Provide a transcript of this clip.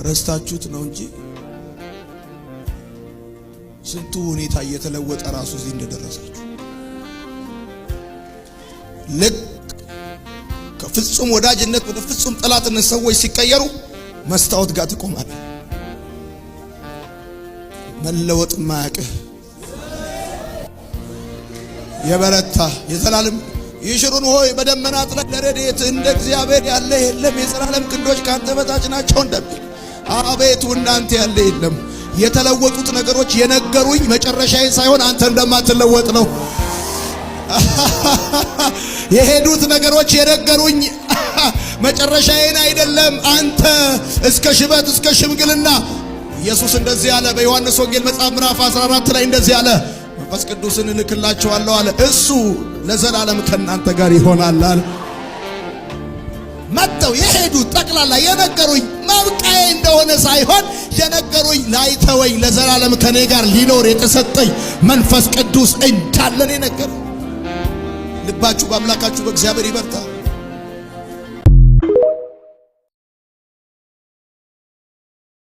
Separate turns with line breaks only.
ረስታችሁት ነው እንጂ ስንቱ ሁኔታ እየተለወጠ ራሱ እዚህ እንደደረሳችሁ ልክ ከፍጹም ወዳጅነት ወደ ፍጹም ጠላትነት ሰዎች ሲቀየሩ መስታወት ጋር ትቆማለህ። መለወጥ ማያውቅህ የበረታ የዘላለም ይሽሩን ሆይ በደመናት ላይ ለረድኤት እንደ እግዚአብሔር ያለ የለም። የዘላለም ክንዶች ካንተ በታች ናቸው እንደሚል አቤቱ እንዳንተ ያለ የለም። የተለወጡት ነገሮች የነገሩኝ መጨረሻዬን ሳይሆን አንተ እንደማትለወጥ ነው። የሄዱት ነገሮች የነገሩኝ መጨረሻዬን አይደለም። አንተ እስከ ሽበት እስከ ሽምግልና ኢየሱስ እንደዚህ አለ። በዮሐንስ ወንጌል መጽሐፍ ምዕራፍ 14 ላይ እንደዚህ አለ፣ መንፈስ ቅዱስን እልክላችኋለሁ አለ፣ እሱ ለዘላለም ከናንተ ጋር ይሆናል አለ። መጥተው የሄዱት ጠቅላላ የነገሩኝ ማብቃዬ እንደሆነ ሳይሆን የነገሩኝ ላይተወኝ ለዘላለም ከኔ ጋር ሊኖር የተሰጠኝ መንፈስ ቅዱስ እንዳለ ነው የነገረኝ። ልባችሁ በአምላካችሁ በእግዚአብሔር ይበርታ።